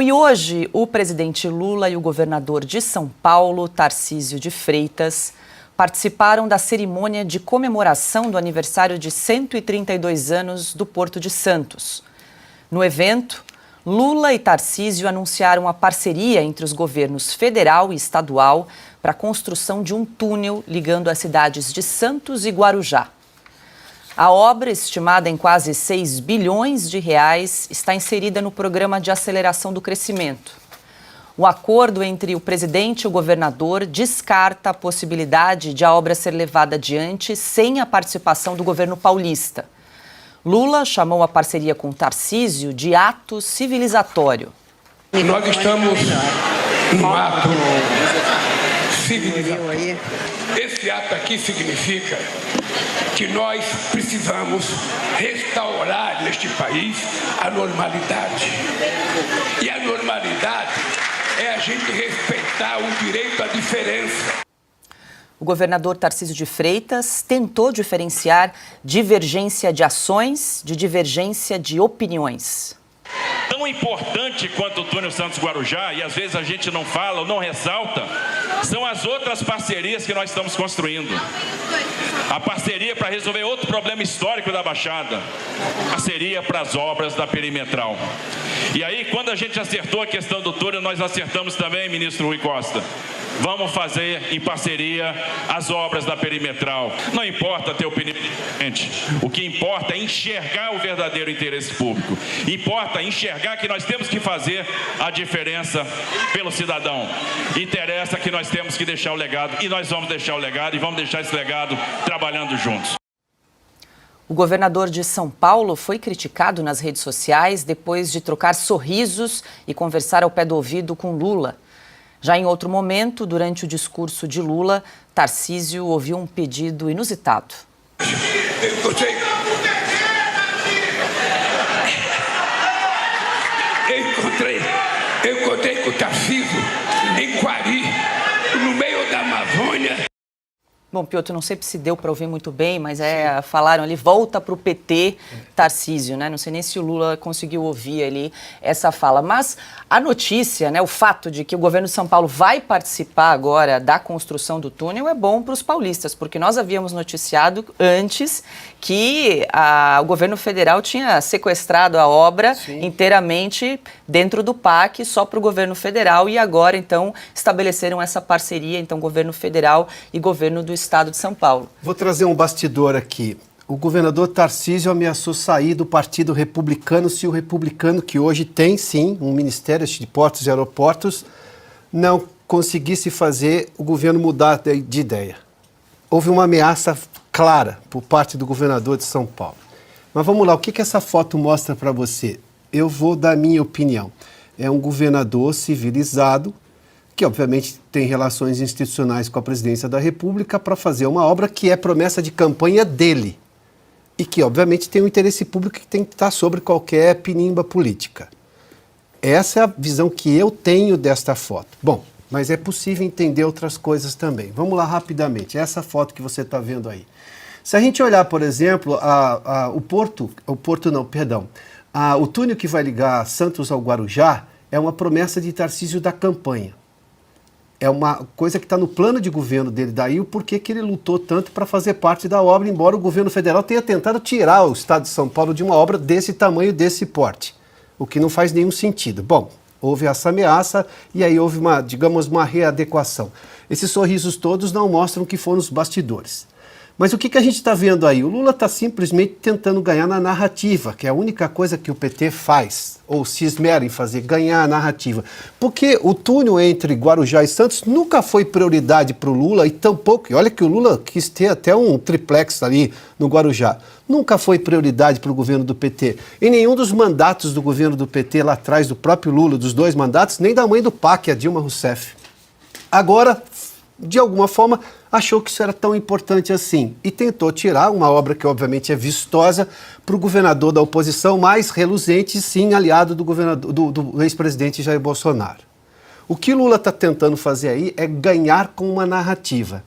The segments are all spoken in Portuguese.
Bom, e hoje o presidente Lula e o governador de São Paulo, Tarcísio de Freitas, participaram da cerimônia de comemoração do aniversário de 132 anos do Porto de Santos. No evento, Lula e Tarcísio anunciaram a parceria entre os governos federal e estadual para a construção de um túnel ligando as cidades de Santos e Guarujá. A obra, estimada em quase 6 bilhões de reais, está inserida no Programa de Aceleração do Crescimento. O acordo entre o presidente e o governador descarta a possibilidade de a obra ser levada adiante sem a participação do governo paulista. Lula chamou a parceria com Tarcísio de ato civilizatório. Nós estamos num ato civilizatório. Esse ato aqui significa que nós precisamos restaurar neste país a normalidade. E a normalidade é a gente respeitar o direito à diferença. O governador Tarcísio de Freitas tentou diferenciar divergência de ações de divergência de opiniões. Tão importante quanto o túnel Santos-Guarujá, e às vezes a gente não fala ou não ressalta, são as outras parcerias que nós estamos construindo. A parceria para resolver outro problema histórico da Baixada, parceria para as obras da perimetral. E aí, quando a gente acertou a questão do túnel, nós acertamos também, ministro Rui Costa, vamos fazer em parceria as obras da perimetral. Não importa ter opinião diferente, o que importa é enxergar o verdadeiro interesse público. Importa enxergar que nós temos que fazer a diferença pelo cidadão. Interessa que nós temos que deixar o legado, e nós vamos deixar o legado, e vamos deixar esse legado trabalhando juntos. O governador de São Paulo foi criticado nas redes sociais depois de trocar sorrisos e conversar ao pé do ouvido com Lula. Já em outro momento, durante o discurso de Lula, Tarcísio ouviu um pedido inusitado. Eu encontrei com o Tarcísio em Quari, no meio da Amazônia. Bom, Piotr, não sei se deu para ouvir muito bem, mas falaram ali, volta para o PT, Tarcísio, né? Não sei nem se o Lula conseguiu ouvir ali essa fala. Mas a notícia, né, o fato de que o governo de São Paulo vai participar agora da construção do túnel é bom para os paulistas, porque nós havíamos noticiado antes que o governo federal tinha sequestrado a obra inteiramente dentro do PAC, só para o governo federal, e agora, então, estabeleceram essa parceria, então, governo federal e governo do Estado de São Paulo. Vou trazer um bastidor aqui. O governador Tarcísio ameaçou sair do Partido Republicano se o republicano, que hoje tem, sim, um Ministério de Portos e Aeroportos, não conseguisse fazer o governo mudar de ideia. Houve uma ameaça clara por parte do governador de São Paulo. Mas vamos lá, o que essa foto mostra para você? Eu vou dar a minha opinião. É um governador civilizado, que obviamente tem relações institucionais com a presidência da República para fazer uma obra que é promessa de campanha dele e que obviamente tem um interesse público que tem que estar sobre qualquer pinimba política. Essa é a visão que eu tenho desta foto. Bom, mas é possível entender outras coisas também. Vamos lá rapidamente, essa foto que você está vendo aí. Se a gente olhar, por exemplo, o túnel que vai ligar Santos ao Guarujá é uma promessa de Tarcísio da campanha. É uma coisa que está no plano de governo dele, daí o porquê que ele lutou tanto para fazer parte da obra, embora o governo federal tenha tentado tirar o Estado de São Paulo de uma obra desse tamanho, desse porte, o que não faz nenhum sentido. Bom, houve essa ameaça e aí houve uma readequação. Esses sorrisos todos não mostram que foram os bastidores. Mas o que a gente está vendo aí? O Lula está simplesmente tentando ganhar na narrativa, que é a única coisa que o PT faz, ou se esmera em fazer, ganhar a narrativa. Porque o túnel entre Guarujá e Santos nunca foi prioridade para o Lula, e tampouco, e olha que o Lula quis ter até um triplex ali no Guarujá, nunca foi prioridade para o governo do PT. Em nenhum dos mandatos do governo do PT lá atrás, do próprio Lula, dos dois mandatos, nem da mãe do PAC, a Dilma Rousseff. Agora, de alguma forma, achou que isso era tão importante assim e tentou tirar uma obra que obviamente é vistosa para o governador da oposição mais reluzente, sim, aliado do ex-presidente Jair Bolsonaro. O que Lula está tentando fazer aí é ganhar com uma narrativa.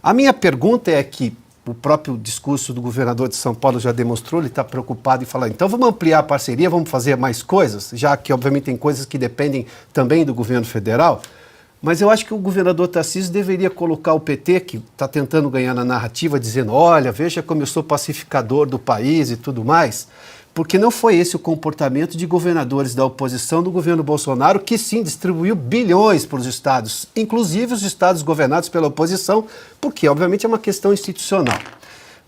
A minha pergunta é que o próprio discurso do governador de São Paulo já demonstrou, ele está preocupado em falar, então vamos ampliar a parceria, vamos fazer mais coisas, já que obviamente tem coisas que dependem também do governo federal, mas eu acho que o governador Tarcísio deveria colocar o PT, que está tentando ganhar na narrativa, dizendo, olha, veja como eu sou pacificador do país e tudo mais, porque não foi esse o comportamento de governadores da oposição do governo Bolsonaro, que sim distribuiu bilhões para os estados, inclusive os estados governados pela oposição, porque obviamente é uma questão institucional.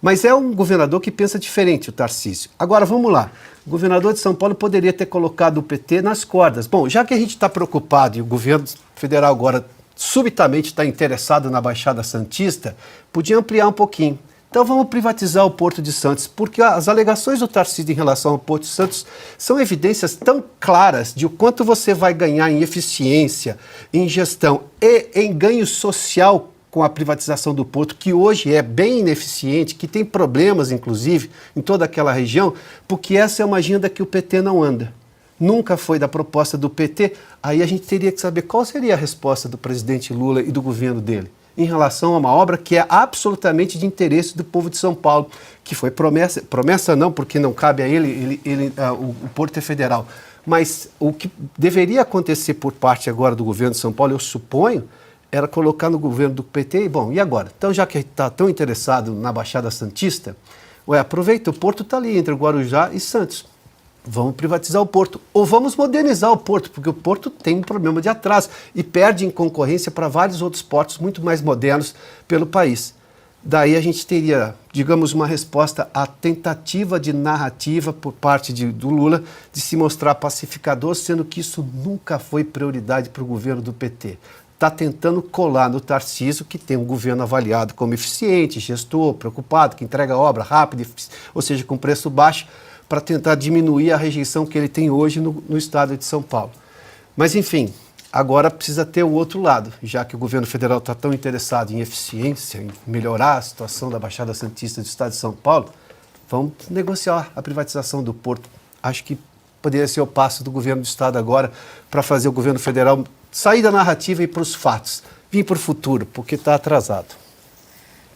Mas é um governador que pensa diferente, o Tarcísio. Agora, vamos lá. O governador de São Paulo poderia ter colocado o PT nas cordas. Bom, já que a gente está preocupado e o governo federal agora subitamente está interessado na Baixada Santista, podia ampliar um pouquinho. Então vamos privatizar o Porto de Santos, porque as alegações do Tarcísio em relação ao Porto de Santos são evidências tão claras de o quanto você vai ganhar em eficiência, em gestão e em ganho social com a privatização do Porto, que hoje é bem ineficiente, que tem problemas, inclusive, em toda aquela região, porque essa é uma agenda que o PT não anda. Nunca foi da proposta do PT, aí a gente teria que saber qual seria a resposta do presidente Lula e do governo dele em relação a uma obra que é absolutamente de interesse do povo de São Paulo, que foi promessa não, porque não cabe a ele, o Porto é federal, mas o que deveria acontecer por parte agora do governo de São Paulo, eu suponho, era colocar no governo do PT, bom, e agora? Então, já que está tão interessado na Baixada Santista, aproveita, o Porto está ali entre Guarujá e Santos. Vamos privatizar o Porto, ou vamos modernizar o Porto, porque o Porto tem um problema de atraso e perde em concorrência para vários outros portos muito mais modernos pelo país. Daí a gente teria, digamos, uma resposta à tentativa de narrativa por parte do Lula de se mostrar pacificador, sendo que isso nunca foi prioridade para o governo do PT. Está tentando colar no Tarcísio, que tem um governo avaliado como eficiente, gestor, preocupado, que entrega obra rápida, ou seja, com preço baixo, para tentar diminuir a rejeição que ele tem hoje no estado de São Paulo. Mas, enfim, agora precisa ter o outro lado, já que o governo federal está tão interessado em eficiência, em melhorar a situação da Baixada Santista do estado de São Paulo, vamos negociar a privatização do Porto. Acho que poderia ser o passo do governo do estado agora para fazer o governo federal sair da narrativa e ir para os fatos, vir para o futuro, porque está atrasado.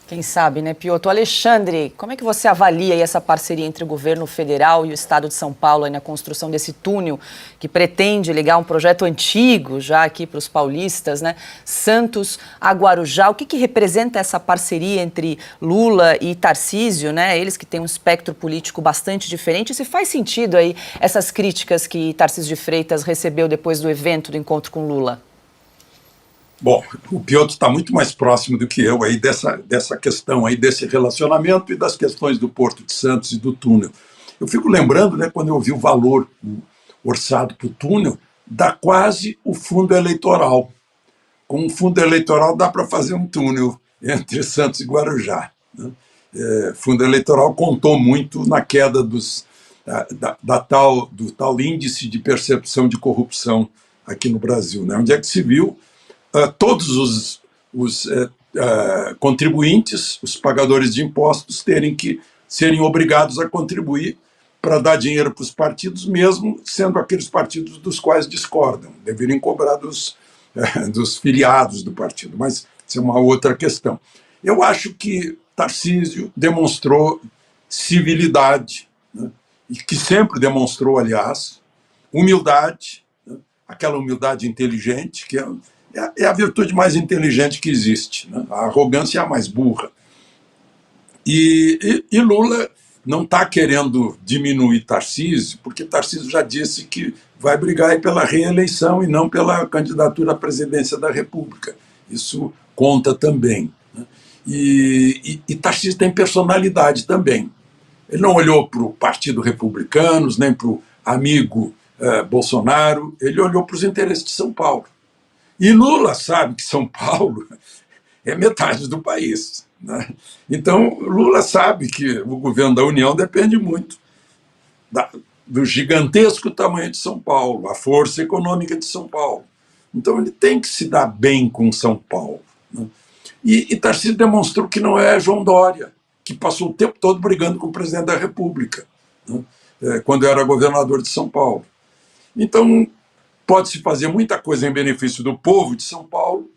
Quem sabe, né, Piotr? Alexandre, como é que você avalia aí essa parceria entre o governo federal e o estado de São Paulo aí na construção desse túnel que pretende ligar um projeto antigo já aqui para os paulistas, né? Santos a Guarujá. O que representa essa parceria entre Lula e Tarcísio, né? Eles que têm um espectro político bastante diferente. E se faz sentido aí essas críticas que Tarcísio de Freitas recebeu depois do evento do encontro com Lula? Bom, o Piotr está muito mais próximo do que eu aí dessa questão aí, desse relacionamento e das questões do Porto de Santos e do túnel. Eu fico lembrando, né, quando eu vi o valor orçado para o túnel, dá quase o fundo eleitoral. Com o fundo eleitoral dá para fazer um túnel entre Santos e Guarujá, né? Fundo eleitoral contou muito na queda do tal índice de percepção de corrupção aqui no Brasil, né? Onde é que se viu todos os contribuintes, os pagadores de impostos, terem que serem obrigados a contribuir para dar dinheiro para os partidos, mesmo sendo aqueles partidos dos quais discordam. Deveriam cobrar dos filiados do partido, mas isso é uma outra questão. Eu acho que Tarcísio demonstrou civilidade, né, e que sempre demonstrou, aliás, humildade, né, aquela humildade inteligente, que é a virtude mais inteligente que existe, né? A arrogância é a mais burra. E Lula não está querendo diminuir Tarcísio, porque Tarcísio já disse que vai brigar pela reeleição e não pela candidatura à presidência da República. Isso conta também, né? E Tarcísio tem personalidade também. Ele não olhou para o Partido Republicanos, nem para o amigo Bolsonaro, ele olhou para os interesses de São Paulo. E Lula sabe que São Paulo é metade do país, né? Então, Lula sabe que o governo da União depende muito do gigantesco tamanho de São Paulo, a força econômica de São Paulo. Então, ele tem que se dar bem com São Paulo, né? E Tarcísio demonstrou que não é João Dória, que passou o tempo todo brigando com o presidente da República, né, quando era governador de São Paulo. Então, pode-se fazer muita coisa em benefício do povo de São Paulo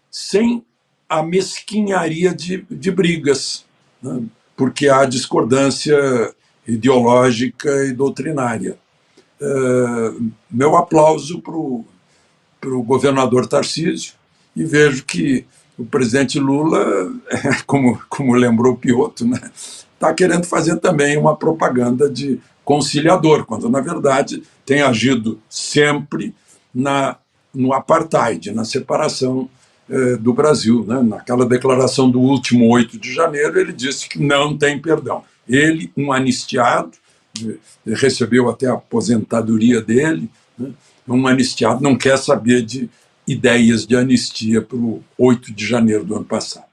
sem a mesquinharia de brigas. né, porque há discordância ideológica e doutrinária. Meu aplauso para o governador Tarcísio, e vejo que o presidente Lula, como lembrou Piotto, né, está querendo fazer também uma propaganda de conciliador, quando, na verdade, tem agido sempre no apartheid, na separação do Brasil. Né? Naquela declaração do último 8 de janeiro, ele disse que não tem perdão. Ele, um anistiado, recebeu até a aposentadoria dele, né? Um anistiado não quer saber de ideias de anistia para o 8 de janeiro do ano passado.